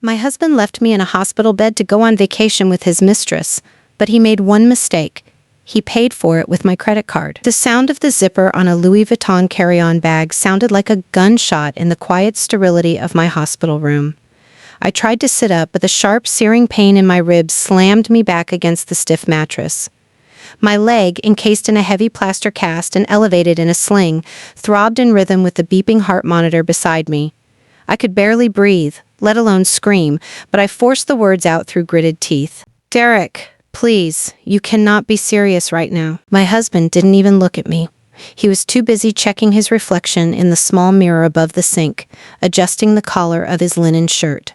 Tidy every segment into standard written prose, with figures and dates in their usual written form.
My husband left me in a hospital bed to go on vacation with his mistress, but he made one mistake. He paid for it with my credit card. The sound of the zipper on a Louis Vuitton carry-on bag sounded like a gunshot in the quiet sterility of my hospital room. I tried to sit up, but the sharp, searing pain in my ribs slammed me back against the stiff mattress. My leg, encased in a heavy plaster cast and elevated in a sling, throbbed in rhythm with the beeping heart monitor beside me. I could barely breathe, let alone scream, but I forced the words out through gritted teeth. "Derek, please, you cannot be serious right now." My husband didn't even look at me. He was too busy checking his reflection in the small mirror above the sink, adjusting the collar of his linen shirt.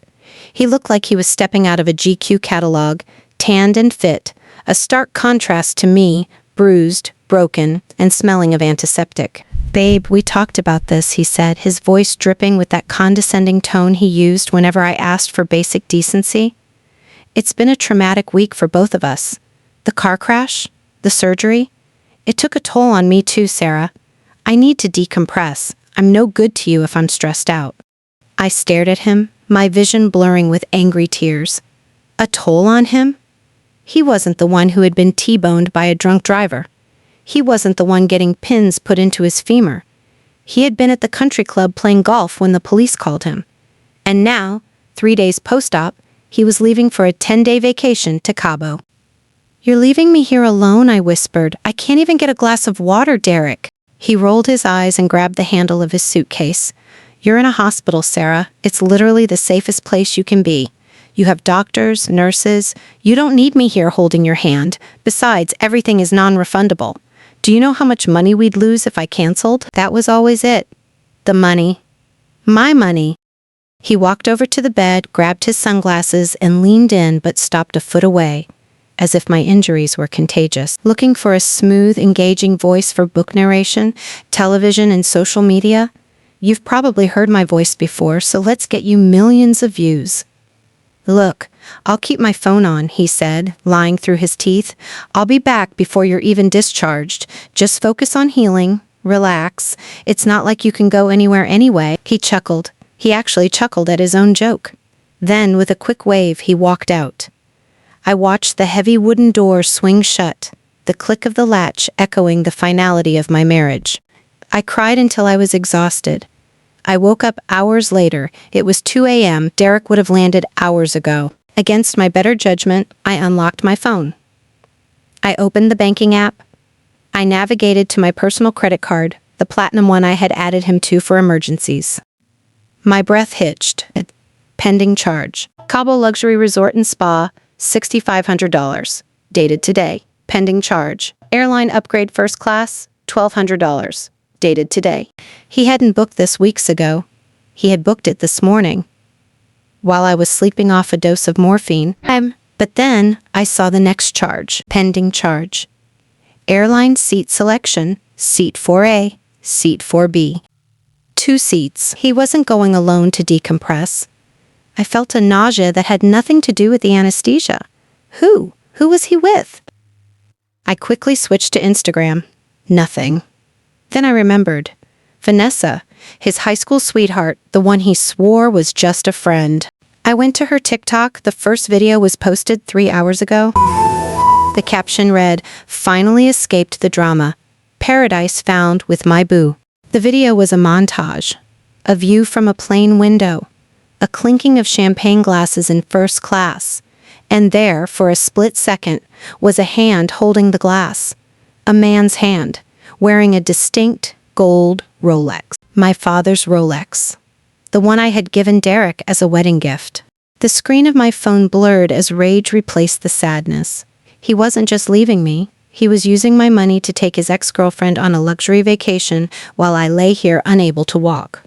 He looked like he was stepping out of a GQ catalog, tanned and fit, a stark contrast to me, bruised, broken, and smelling of antiseptic. "Babe, we talked about this," he said, his voice dripping with that condescending tone he used whenever I asked for basic decency. "It's been a traumatic week for both of us. The car crash, the surgery. It took a toll on me too, Sarah. I need to decompress. I'm no good to you if I'm stressed out." I stared at him, my vision blurring with angry tears. A toll on him? He wasn't the one who had been T-boned by a drunk driver. He wasn't the one getting pins put into his femur. He had been at the country club playing golf when the police called him. And now, 3 days post-op, he was leaving for a 10-day vacation to Cabo. "You're leaving me here alone," I whispered. "I can't even get a glass of water, Derek." He rolled his eyes and grabbed the handle of his suitcase. "You're in a hospital, Sarah. It's literally the safest place you can be. You have doctors, nurses. You don't need me here holding your hand. Besides, everything is non-refundable. Do you know how much money we'd lose if I canceled?" That was always it. The money. My money. He walked over to the bed, grabbed his sunglasses, and leaned in but stopped a foot away, as if my injuries were contagious. "Looking for a smooth, engaging voice for book narration, television, and social media? You've probably heard my voice before, so let's get you millions of views." "Look, I'll keep my phone on," he said, lying through his teeth. "I'll be back before you're even discharged. Just focus on healing. Relax. It's not like you can go anywhere anyway." He chuckled. He actually chuckled at his own joke. Then, with a quick wave, he walked out. I watched the heavy wooden door swing shut, the click of the latch echoing the finality of my marriage. I cried until I was exhausted. I woke up hours later. It was 2 a.m. Derek would have landed hours ago. Against my better judgment, I unlocked my phone. I opened the banking app. I navigated to my personal credit card, the platinum one I had added him to for emergencies. My breath hitched. Pending charge. Cabo Luxury Resort and Spa, $6,500. Dated today. Pending charge. Airline upgrade first class, $1,200. Dated today. He hadn't booked this weeks ago. He had booked it this morning, while I was sleeping off a dose of morphine. But then I saw the next charge. Pending charge. Airline seat selection, seat 4A, seat 4B. 2 seats. He wasn't going alone to decompress. I felt a nausea that had nothing to do with the anesthesia. Who? Who was he with? I quickly switched to Instagram. Nothing. Then I remembered. Vanessa, his high school sweetheart, the one he swore was just a friend. I went to her TikTok. The first video was posted 3 hours ago. The caption read, "Finally escaped the drama. Paradise found with my boo." The video was a montage. A view from a plane window. A clinking of champagne glasses in first class. And there, for a split second, was a hand holding the glass. A man's hand, wearing a distinct gold Rolex. My father's Rolex. The one I had given Derek as a wedding gift. The screen of my phone blurred as rage replaced the sadness. He wasn't just leaving me. He was using my money to take his ex-girlfriend on a luxury vacation while I lay here unable to walk.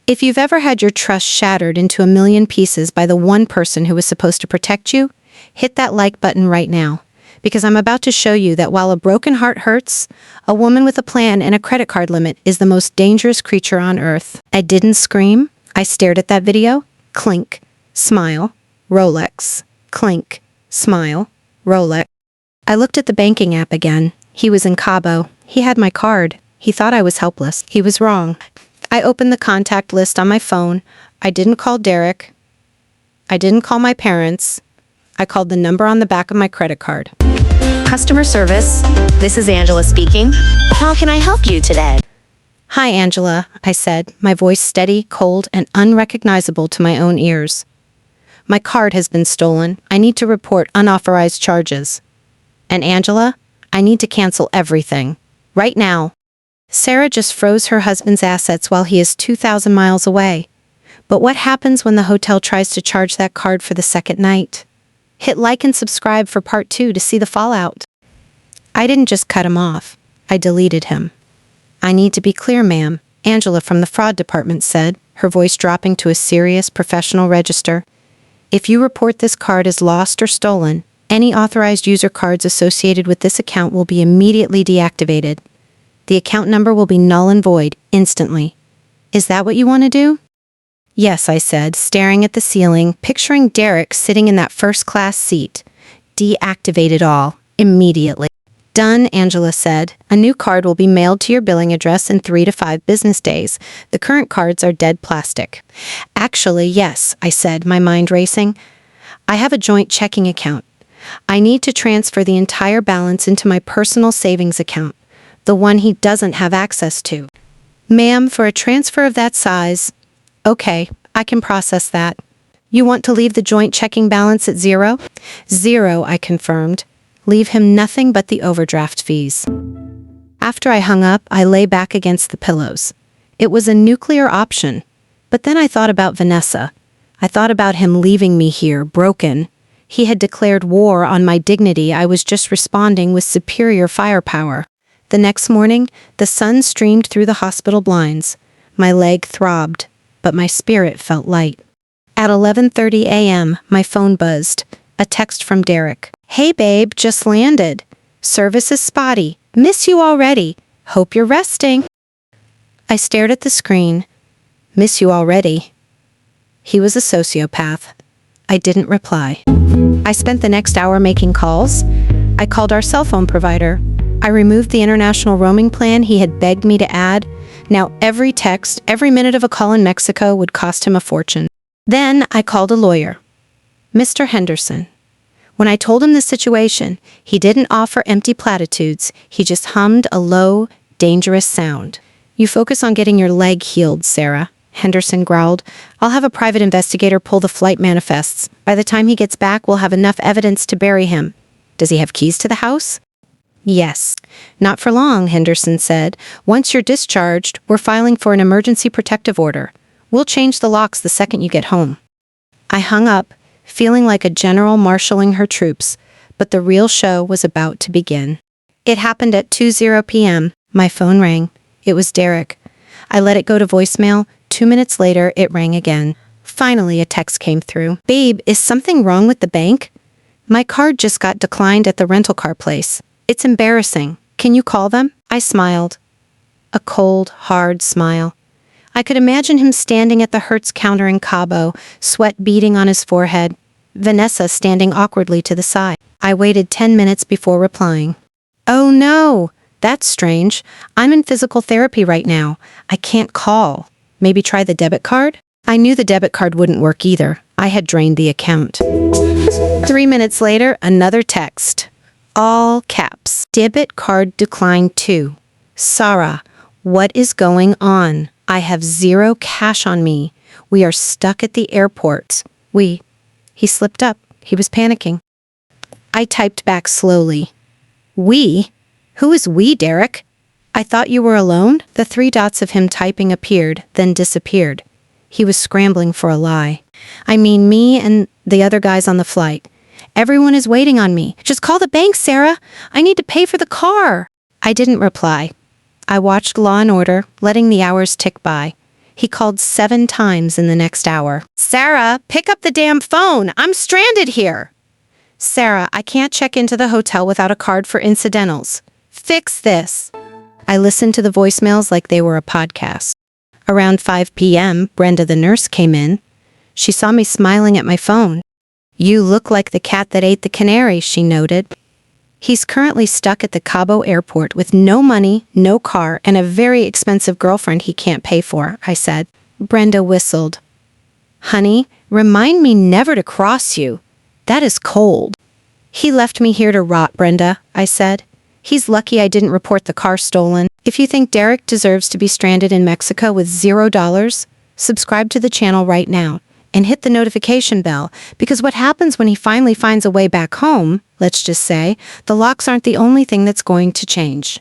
If you've ever had your trust shattered into a million pieces by the one person who was supposed to protect you, hit that like button right now. Because I'm about to show you that while a broken heart hurts, a woman with a plan and a credit card limit is the most dangerous creature on earth. I didn't scream. I stared at that video. Clink. Smile. Rolex. Clink. Smile. Rolex. I looked at the banking app again. He was in Cabo. He had my card. He thought I was helpless. He was wrong. I opened the contact list on my phone. I didn't call Derek. I didn't call my parents. I called the number on the back of my credit card. Customer service, this is Angela speaking. How can I help you today? Hi, Angela, I said, my voice steady, cold, and unrecognizable to my own ears. My card has been stolen. I need to report unauthorized charges. And Angela, I need to cancel everything. Right now. Sarah just froze her husband's assets while he is 2,000 miles away. But what happens when the hotel tries to charge that card for the second night? Hit like and subscribe for part 2 to see the fallout. I didn't just cut him off. I deleted him. I need to be clear, ma'am, Angela from the fraud department said, her voice dropping to a serious, professional register. If you report this card as lost or stolen, any authorized user cards associated with this account will be immediately deactivated. The account number will be null and void instantly. Is that what you want to do? Yes, I said, staring at the ceiling, picturing Derek sitting in that first-class seat. Deactivate it all, immediately. Done, Angela said. A new card will be mailed to your billing address in 3 to 5 business days. The current cards are dead plastic. Actually, yes, I said, my mind racing. I have a joint checking account. I need to transfer the entire balance into my personal savings account, the one he doesn't have access to. Ma'am, for a transfer of that size... Okay, I can process that. You want to leave the joint checking balance at 0? 0, I confirmed. Leave him nothing but the overdraft fees. After I hung up, I lay back against the pillows. It was a nuclear option. But then I thought about Vanessa. I thought about him leaving me here, broken. He had declared war on my dignity. I was just responding with superior firepower. The next morning, the sun streamed through the hospital blinds. My leg throbbed, but my spirit felt light. At 11:30 a.m., my phone buzzed. A text from Derek. Hey babe, just landed. Service is spotty. Miss you already. Hope you're resting. I stared at the screen. Miss you already. He was a sociopath. I didn't reply. I spent the next hour making calls. I called our cell phone provider. I removed the international roaming plan he had begged me to add. Now every text, every minute of a call in Mexico would cost him a fortune. Then I called a lawyer. Mr. Henderson. When I told him the situation, he didn't offer empty platitudes. He just hummed a low, dangerous sound. You focus on getting your leg healed, Sarah, Henderson growled. I'll have a private investigator pull the flight manifests. By the time he gets back, we'll have enough evidence to bury him. Does he have keys to the house? Yes. Not for long, Henderson said. Once you're discharged, we're filing for an emergency protective order. We'll change the locks the second you get home. I hung up, feeling like a general marshalling her troops, but the real show was about to begin. It happened at 2:00 p.m. My phone rang. It was Derek. I let it go to voicemail. 2 minutes later, it rang again. Finally, a text came through. Babe, is something wrong with the bank? My card just got declined at the rental car place. It's embarrassing. Can you call them? I smiled. A cold, hard smile. I could imagine him standing at the Hertz counter in Cabo, sweat beading on his forehead. Vanessa standing awkwardly to the side. I waited 10 minutes before replying. Oh no, that's strange. I'm in physical therapy right now. I can't call. Maybe try the debit card? I knew the debit card wouldn't work either. I had drained the account. 3 minutes later, another text. All caps. Debit card declined too. Sarah, what is going on? I have 0 cash on me. We are stuck at the airport. He slipped up. He was panicking. I typed back slowly. We? Who is we, Derek? I thought you were alone? The 3 dots of him typing appeared, then disappeared. He was scrambling for a lie. I mean me and the other guys on the flight. Everyone is waiting on me. Just call the bank, Sarah. I need to pay for the car. I didn't reply. I watched Law and Order, letting the hours tick by. He called 7 times in the next hour. Sarah, pick up the damn phone. I'm stranded here. Sarah, I can't check into the hotel without a card for incidentals. Fix this. I listened to the voicemails like they were a podcast. Around 5 p.m., Brenda the nurse came in. She saw me smiling at my phone. You look like the cat that ate the canary, she noted. He's currently stuck at the Cabo airport with no money, no car, and a very expensive girlfriend he can't pay for, I said. Brenda whistled. Honey, Remind me never to cross you. That is cold. He left me here to rot, Brenda, I said. He's lucky I didn't report the car stolen. If you think Derek deserves to be stranded in Mexico with $0, subscribe to the channel right now and hit the notification bell, because what happens when he finally finds a way back home, let's just say, the locks aren't the only thing that's going to change.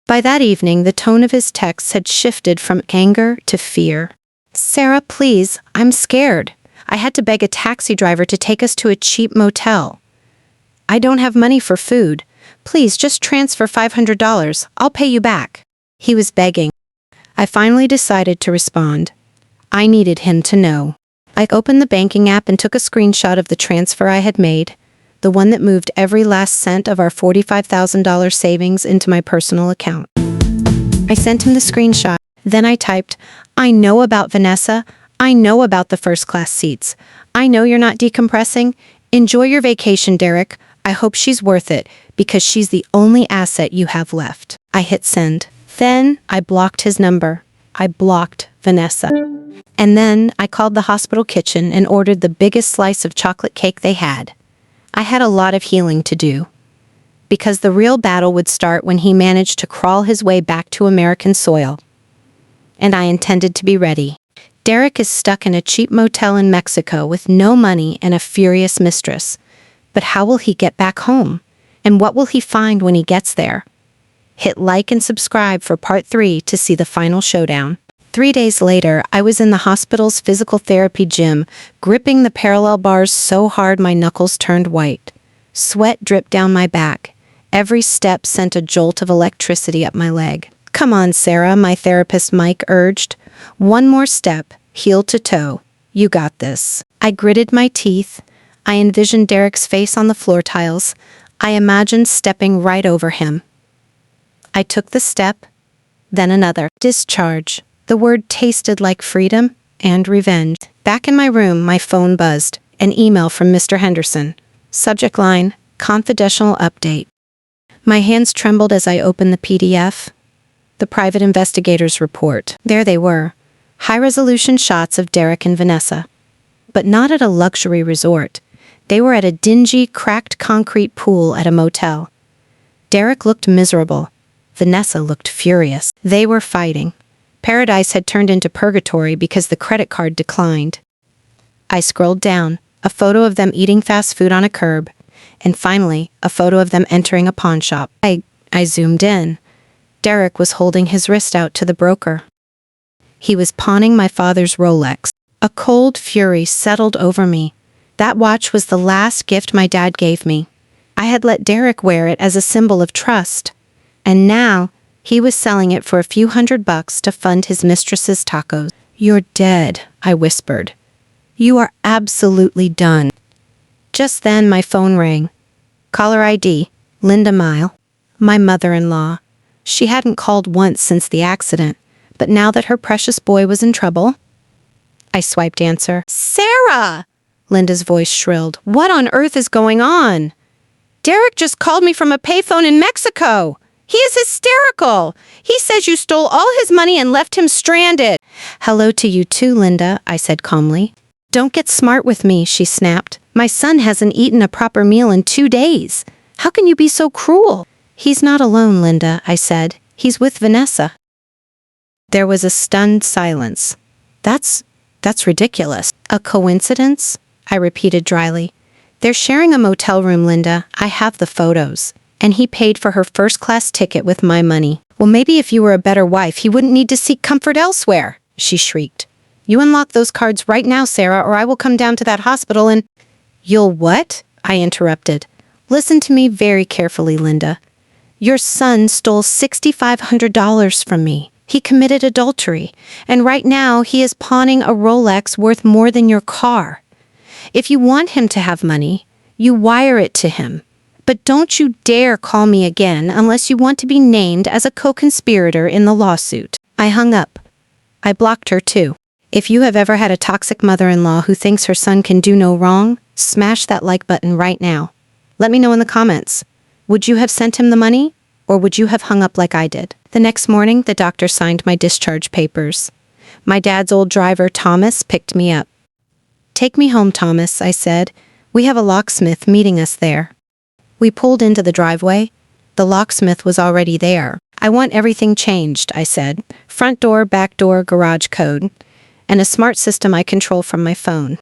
By that evening, the tone of his texts had shifted from anger to fear. Sarah, please, I'm scared. I had to beg a taxi driver to take us to a cheap motel. I don't have money for food. Please just transfer $500. I'll pay you back. He was begging. I finally decided to respond. I needed him to know. I opened the banking app and took a screenshot of the transfer I had made, the one that moved every last cent of our $45,000 savings into my personal account. I sent him the screenshot. Then I typed, I know about Vanessa. I know about the first-class seats. I know you're not decompressing. Enjoy your vacation, Derek. I hope she's worth it, because she's the only asset you have left. I hit send. Then I blocked his number. I blocked Vanessa. And then I called the hospital kitchen and ordered the biggest slice of chocolate cake they had. I had a lot of healing to do, because the real battle would start when he managed to crawl his way back to American soil. And I intended to be ready. Derek is stuck in a cheap motel in Mexico with no money and a furious mistress. But how will he get back home? And what will he find when he gets there? Hit like and subscribe for part 3 to see the final showdown. 3 days later, I was in the hospital's physical therapy gym, gripping the parallel bars so hard my knuckles turned white. Sweat dripped down my back. Every step sent a jolt of electricity up my leg. Come on, Sarah, my therapist Mike urged. One more step, heel to toe. You got this. I gritted my teeth. I envisioned Derek's face on the floor tiles. I imagined stepping right over him. I took the step, then another. Discharge. The word tasted like freedom and revenge. Back in my room, my phone buzzed. An email from Mr. Henderson. Subject line, confidential update. My hands trembled as I opened the PDF. The private investigator's report. There they were. High-resolution shots of Derek and Vanessa. But not at a luxury resort. They were at a dingy, cracked concrete pool at a motel. Derek looked miserable. Vanessa looked furious. They were fighting. Paradise had turned into purgatory because the credit card declined. I scrolled down, a photo of them eating fast food on a curb, and finally, a photo of them entering a pawn shop. I zoomed in. Derek was holding his wrist out to the broker. He was pawning my father's Rolex. A cold fury settled over me. That watch was the last gift my dad gave me. I had let Derek wear it as a symbol of trust. And now, he was selling it for a few $100 to fund his mistress's tacos. You're dead, I whispered. You are absolutely done. Just then, my phone rang. Caller ID, Linda Mile, my mother-in-law. She hadn't called once since the accident, but now that her precious boy was in trouble, I swiped answer. Sarah! Linda's voice shrilled. What on earth is going on? Derek just called me from a payphone in Mexico. He is hysterical. He says you stole all his money and left him stranded. Hello to you too, Linda, I said calmly. Don't get smart with me, she snapped. My son hasn't eaten a proper meal in 2 days. How can you be so cruel? He's not alone, Linda, I said. He's with Vanessa. There was a stunned silence. That's ridiculous. A coincidence? I repeated dryly. They're sharing a motel room, Linda. I have the photos. And he paid for her first-class ticket with my money. Well, maybe if you were a better wife, he wouldn't need to seek comfort elsewhere, she shrieked. You unlock those cards right now, Sarah, or I will come down to that hospital and... You'll what? I interrupted. Listen to me very carefully, Linda. Your son stole $6,500 from me. He committed adultery, and right now he is pawning a Rolex worth more than your car. If you want him to have money, you wire it to him. But don't you dare call me again unless you want to be named as a co-conspirator in the lawsuit. I hung up. I blocked her too. If you have ever had a toxic mother-in-law who thinks her son can do no wrong, smash that like button right now. Let me know in the comments. Would you have sent him the money, or would you have hung up like I did? The next morning, the doctor signed my discharge papers. My dad's old driver, Thomas, picked me up. Take me home, Thomas, I said. We have a locksmith meeting us there. We pulled into the driveway. The locksmith was already there. I want everything changed, I said. Front door, back door, garage code, and a smart system I control from my phone.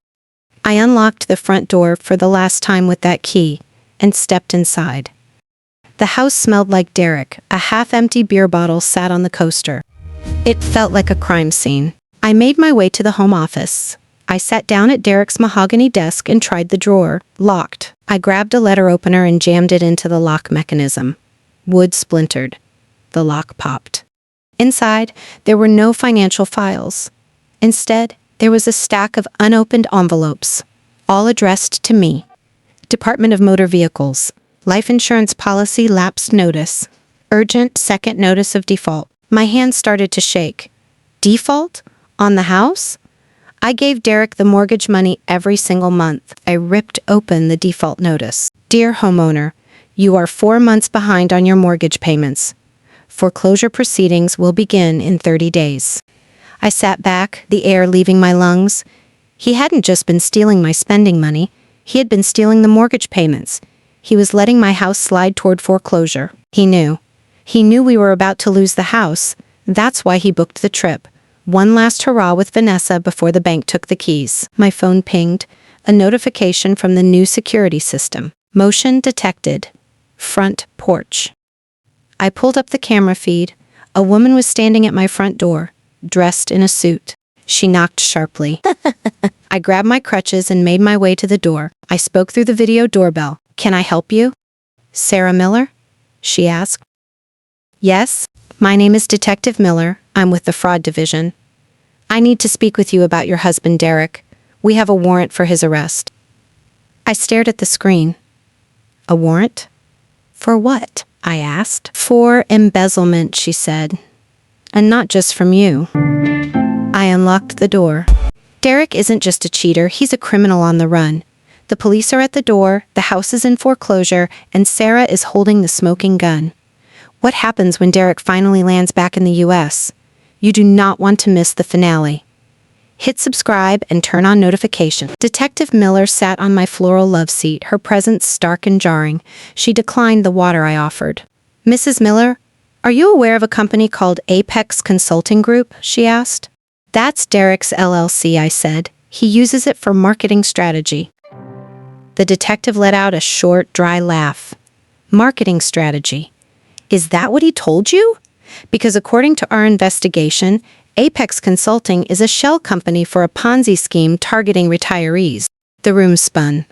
I unlocked the front door for the last time with that key and stepped inside. The house smelled like Derek. A half-empty beer bottle sat on the coaster. It felt like a crime scene. I made my way to the home office. I sat down at Derek's mahogany desk and tried the drawer. Locked. I grabbed a letter opener and jammed it into the lock mechanism. Wood splintered. The lock popped. Inside, there were no financial files. Instead, there was a stack of unopened envelopes, all addressed to me. Department of Motor Vehicles. Life insurance policy lapse notice. Urgent second notice of default. My hands started to shake. Default? On the house? I gave Derek the mortgage money every single month. I ripped open the default notice. Dear homeowner, you are 4 months behind on your mortgage payments. Foreclosure proceedings will begin in 30 days. I sat back, the air leaving my lungs. He hadn't just been stealing my spending money. He had been stealing the mortgage payments. He was letting my house slide toward foreclosure. He knew. He knew we were about to lose the house. That's why he booked the trip. One last hurrah with Vanessa before the bank took the keys. My phone pinged. A notification from the new security system. Motion detected. Front porch. I pulled up the camera feed. A woman was standing at my front door, dressed in a suit. She knocked sharply. I grabbed my crutches and made my way to the door. I spoke through the video doorbell. Can I help you? Sarah Miller? She asked. Yes, my name is Detective Miller. I'm with the Fraud Division. I need to speak with you about your husband, Derek. We have a warrant for his arrest. I stared at the screen. A warrant? For what? I asked. For embezzlement, she said. And not just from you. I unlocked the door. Derek isn't just a cheater, he's a criminal on the run. The police are at the door, the house is in foreclosure, and Sarah is holding the smoking gun. What happens when Derek finally lands back in the US? You do not want to miss the finale. Hit subscribe and turn on notifications. Detective Miller sat on my floral love seat, her presence stark and jarring. She declined the water I offered. Mrs. Miller, are you aware of a company called Apex Consulting Group? She asked. That's Derek's LLC, I said. He uses it for marketing strategy. The detective let out a short, dry laugh. Marketing strategy. Is that what he told you? Because according to our investigation, Apex Consulting is a shell company for a Ponzi scheme targeting retirees. The room spun.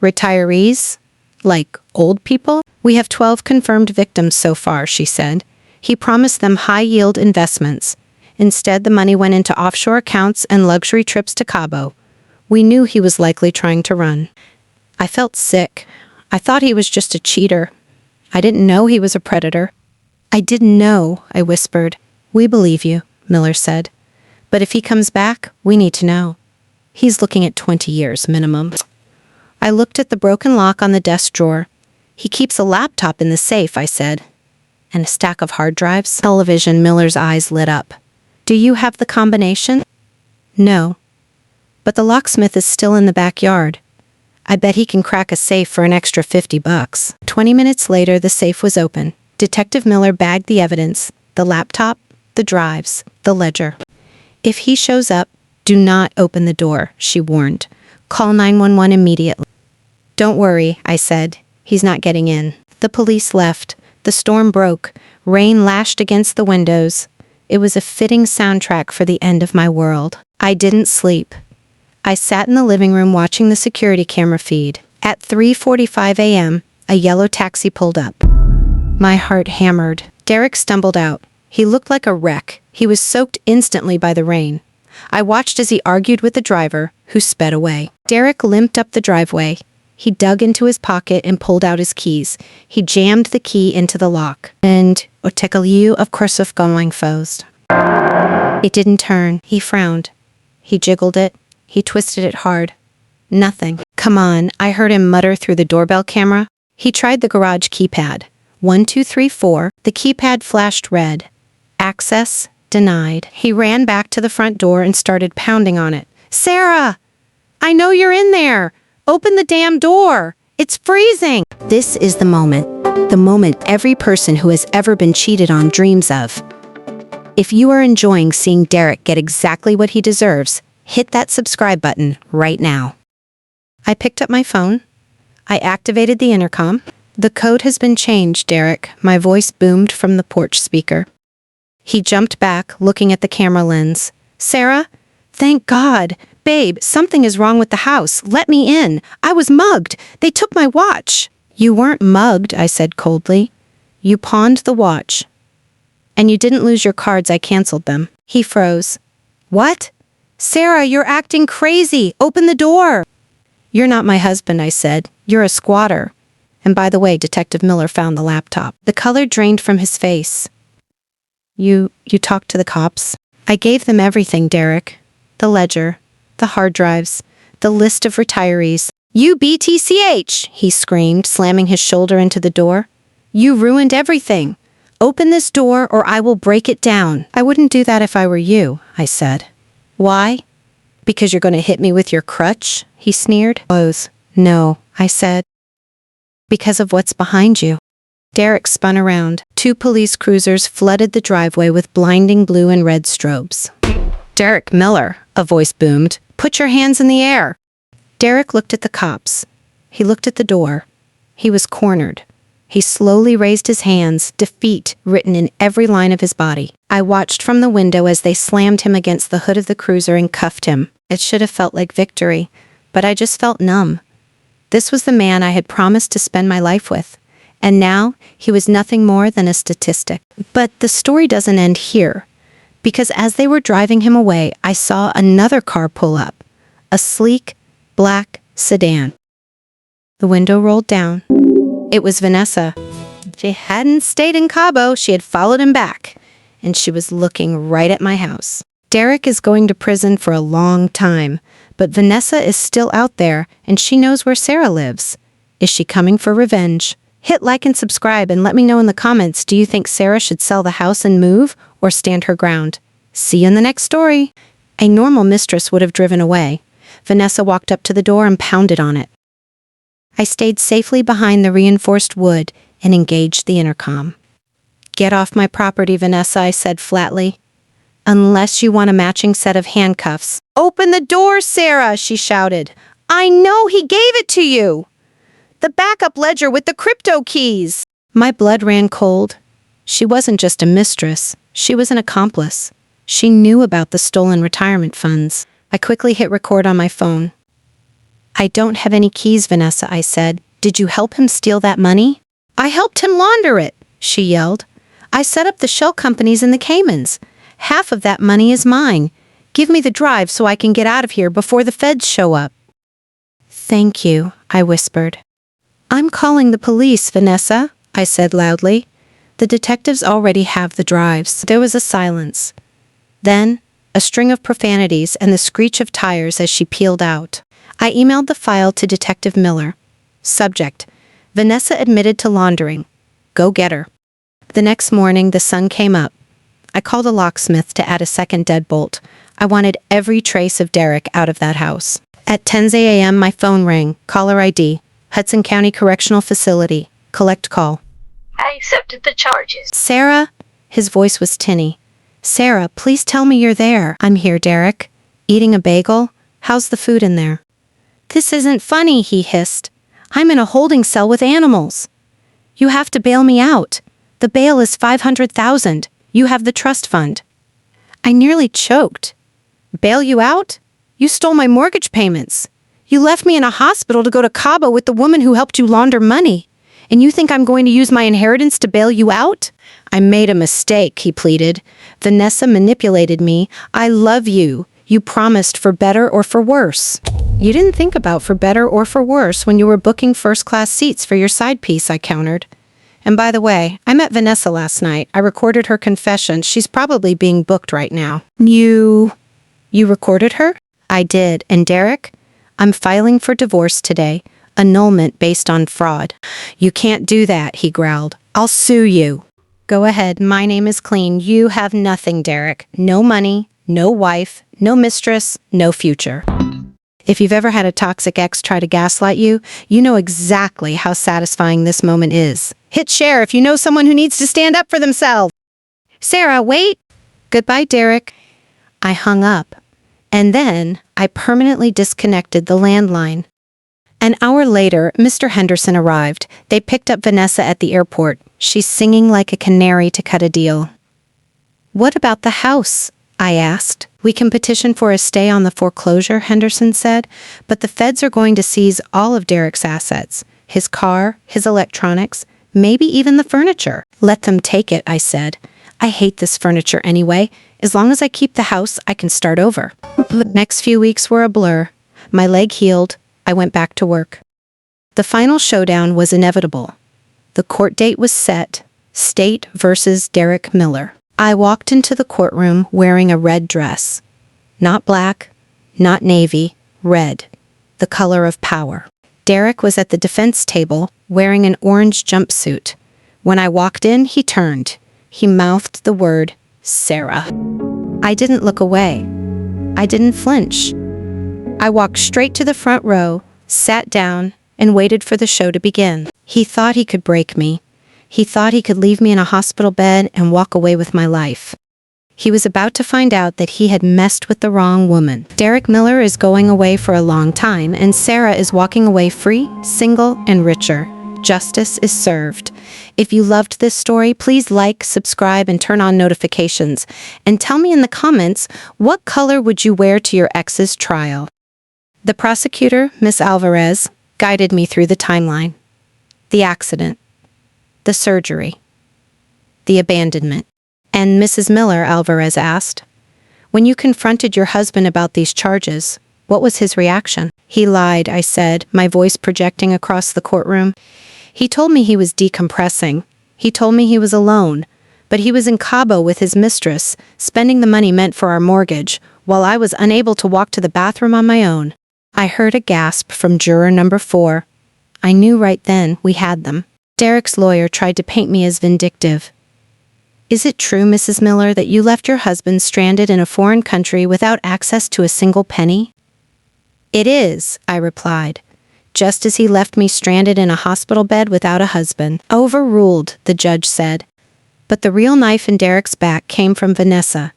Retirees? Like old people? We have 12 confirmed victims so far, she said. He promised them high-yield investments. Instead, the money went into offshore accounts and luxury trips to Cabo. We knew he was likely trying to run. I felt sick. I thought he was just a cheater. I didn't know he was a predator. I didn't know, I whispered. We believe you, Miller said. But if he comes back, we need to know. He's looking at 20 years minimum. I looked at the broken lock on the desk drawer. He keeps a laptop in the safe, I said. And a stack of hard drives? Television. Miller's eyes lit up. Do you have the combination? No. But the locksmith is still in the backyard. I bet he can crack a safe for an extra $50. 20 minutes later, the safe was open. Detective Miller bagged the evidence, the laptop, the drives, the ledger. If he shows up, do not open the door, she warned. Call 911 immediately. Don't worry, I said. He's not getting in. The police left. The storm broke. Rain lashed against the windows. It was a fitting soundtrack for the end of my world. I didn't sleep. I sat in the living room watching the security camera feed. At 3:45 a.m., a yellow taxi pulled up. My heart hammered. Derek stumbled out. He looked like a wreck. He was soaked instantly by the rain. I watched as he argued with the driver, who sped away. Derek limped up the driveway. He dug into his pocket and pulled out his keys. He jammed the key into the lock. And otekaliu of Korsuf going first. It didn't turn. He frowned. He jiggled it. He twisted it hard. Nothing. Come on, I heard him mutter through the doorbell camera. He tried the garage keypad. 1, 2, 3, 4. The keypad flashed red. Access denied. He ran back to the front door and started pounding on it. Sarah! I know you're in there. Open the damn door. It's freezing. This is the moment every person who has ever been cheated on dreams of. If you are enjoying seeing Derek get exactly what he deserves, hit that subscribe button right now. I picked up my phone. I activated the intercom. The code has been changed, Derek. My voice boomed from the porch speaker. He jumped back, looking at the camera lens. Sarah? Thank God. Babe, something is wrong with the house. Let me in. I was mugged. They took my watch. You weren't mugged, I said coldly. You pawned the watch. And you didn't lose your cards, I canceled them. He froze. What? Sarah, you're acting crazy. Open the door. You're not my husband, I said. You're a squatter. And by the way, Detective Miller found the laptop. The color drained from his face. You talked to the cops? I gave them everything, Derek. The ledger, the hard drives, the list of retirees. You BTCH, he screamed, slamming his shoulder into the door. You ruined everything. Open this door or I will break it down. I wouldn't do that if I were you, I said. Why? Because you're going to hit me with your crutch? He sneered. No, I said. Because of what's behind you. Derek spun around. 2 police cruisers flooded the driveway with blinding blue and red strobes. Derek Miller, a voice boomed. Put your hands in the air. Derek looked at the cops. He looked at the door. He was cornered. He slowly raised his hands, defeat written in every line of his body. I watched from the window as they slammed him against the hood of the cruiser and cuffed him. It should have felt like victory, but I just felt numb. This was the man I had promised to spend my life with, and now he was nothing more than a statistic. But the story doesn't end here, because as they were driving him away, I saw another car pull up, a sleek, black sedan. The window rolled down. It was Vanessa. She hadn't stayed in Cabo, she had followed him back, and she was looking right at my house. Derek is going to prison for a long time, but Vanessa is still out there, and she knows where Sarah lives. Is she coming for revenge? Hit like and subscribe and let me know in the comments, do you think Sarah should sell the house and move, or stand her ground? See you in the next story. A normal mistress would have driven away. Vanessa walked up to the door and pounded on it. I stayed safely behind the reinforced wood and engaged the intercom. Get off my property, Vanessa, I said flatly. Unless you want a matching set of handcuffs. Open the door, Sarah, she shouted. I know he gave it to you. The backup ledger with the crypto keys. My blood ran cold. She wasn't just a mistress. She was an accomplice. She knew about the stolen retirement funds. I quickly hit record on my phone. I don't have any keys, Vanessa, I said. Did you help him steal that money? I helped him launder it, she yelled. I set up the shell companies in the Caymans. Half of that money is mine. Give me the drive so I can get out of here before the feds show up. Thank you, I whispered. I'm calling the police, Vanessa, I said loudly. The detectives already have the drives. There was a silence. Then, a string of profanities and the screech of tires as she peeled out. I emailed the file to Detective Miller. Subject: Vanessa admitted to laundering. Go get her. The next morning, the sun came up. I called a locksmith to add a second deadbolt. I wanted every trace of Derek out of that house. At 10 a.m., my phone rang. Caller ID. Hudson County Correctional Facility. Collect call. I accepted the charges. Sarah? His voice was tinny. Sarah, please tell me you're there. I'm here, Derek. Eating a bagel? How's the food in there? This isn't funny, he hissed. I'm in a holding cell with animals. You have to bail me out. The bail is $500,000. You have the trust fund. I nearly choked. Bail you out? You stole my mortgage payments. You left me in a hospital to go to Cabo with the woman who helped you launder money. And you think I'm going to use my inheritance to bail you out? I made a mistake, he pleaded. Vanessa manipulated me. I love you. You promised for better or for worse. You didn't think about for better or for worse when you were booking first-class seats for your side piece, I countered. And by the way, I met Vanessa last night. I recorded her confession. She's probably being booked right now. You recorded her? I did. And Derek? I'm filing for divorce today. Annulment based on fraud. You can't do that, he growled. I'll sue you. Go ahead. My name is clean. You have nothing, Derek. No money, no wife, no mistress, no future. If you've ever had a toxic ex try to gaslight you, you know exactly how satisfying this moment is. Hit share if you know someone who needs to stand up for themselves. Sarah, wait! Goodbye, Derek. I hung up. And then I permanently disconnected the landline. An hour later, Mr. Henderson arrived. They picked up Vanessa at the airport. She's singing like a canary to cut a deal. What about the house? I asked. We can petition for a stay on the foreclosure, Henderson said, but the feds are going to seize all of Derek's assets. His car, his electronics, maybe even the furniture. Let them take it, I said. I hate this furniture anyway. As long as I keep the house, I can start over. The next few weeks were a blur. My leg healed. I went back to work. The final showdown was inevitable. The court date was set. State versus Derek Miller. I walked into the courtroom wearing a red dress. Not black, not navy, red. The color of power. Derek was at the defense table wearing an orange jumpsuit. When I walked in, he turned. He mouthed the word, Sarah. I didn't look away. I didn't flinch. I walked straight to the front row, sat down, and waited for the show to begin. He thought he could break me. He thought he could leave me in a hospital bed and walk away with my life. He was about to find out that he had messed with the wrong woman. Derek Miller is going away for a long time, and Sarah is walking away free, single, and richer. Justice is served. If you loved this story, please like, subscribe, and turn on notifications. And tell me in the comments, what color would you wear to your ex's trial? The prosecutor, Miss Alvarez, guided me through the timeline. The accident. The surgery. The abandonment. And Mrs. Miller, Alvarez asked, when you confronted your husband about these charges, what was his reaction? He lied, I said, my voice projecting across the courtroom. He told me he was decompressing. He told me he was alone, but he was in Cabo with his mistress, spending the money meant for our mortgage, while I was unable to walk to the bathroom on my own. I heard a gasp from juror number 4. I knew right then we had them. Derek's lawyer tried to paint me as vindictive. Is it true, Mrs. Miller, that you left your husband stranded in a foreign country without access to a single penny? It is, I replied, just as he left me stranded in a hospital bed without a husband. Overruled, the judge said. But the real knife in Derek's back came from Vanessa.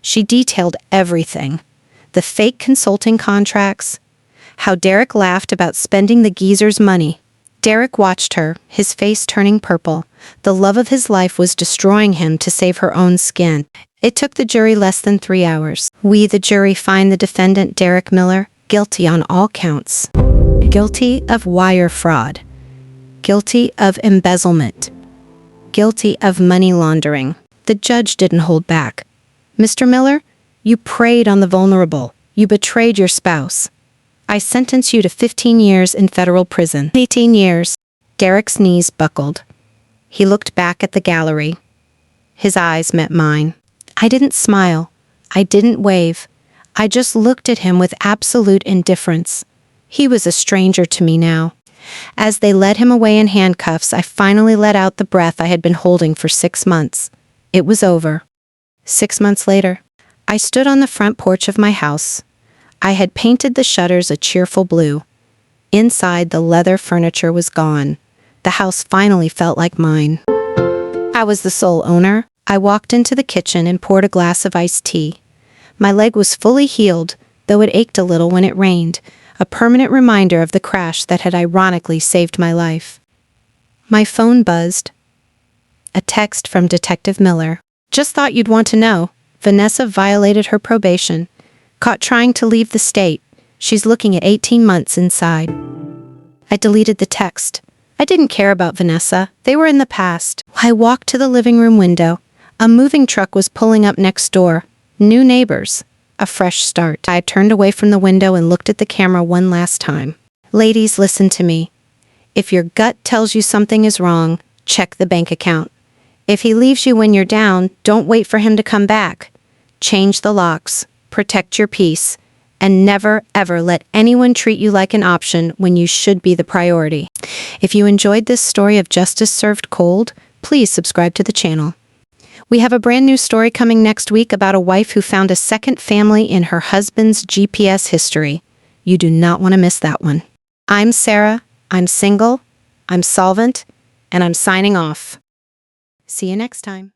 She detailed everything. The fake consulting contracts. How Derek laughed about spending the geezer's money. Derek watched her, his face turning purple. The love of his life was destroying him to save her own skin. It took the jury less than 3 hours. We, the jury, find the defendant, Derek Miller, guilty on all counts. Guilty of wire fraud. Guilty of embezzlement. Guilty of money laundering. The judge didn't hold back. Mr. Miller, you preyed on the vulnerable. You betrayed your spouse. I sentence you to 15 years in federal prison. 18 years. Derek's knees buckled. He looked back at the gallery. His eyes met mine. I didn't smile. I didn't wave. I just looked at him with absolute indifference. He was a stranger to me now. As they led him away in handcuffs, I finally let out the breath I had been holding for 6 months. It was over. 6 months later, I stood on the front porch of my house. I had painted the shutters a cheerful blue. Inside, the leather furniture was gone. The house finally felt like mine. I was the sole owner. I walked into the kitchen and poured a glass of iced tea. My leg was fully healed, though it ached a little when it rained, a permanent reminder of the crash that had ironically saved my life. My phone buzzed. A text from Detective Miller. Just thought you'd want to know. Vanessa violated her probation. Caught trying to leave the state. She's looking at 18 months inside. I deleted the text. I didn't care about Vanessa. They were in the past. I walked to the living room window. A moving truck was pulling up next door. New neighbors. A fresh start. I turned away from the window and looked at the camera one last time. Ladies, listen to me. If your gut tells you something is wrong, check the bank account. If he leaves you when you're down, don't wait for him to come back. Change the locks. Protect your peace, and never, ever let anyone treat you like an option when you should be the priority. If you enjoyed this story of justice served cold, please subscribe to the channel. We have a brand new story coming next week about a wife who found a second family in her husband's GPS history. You do not want to miss that one. I'm Sarah, I'm single, I'm solvent, and I'm signing off. See you next time.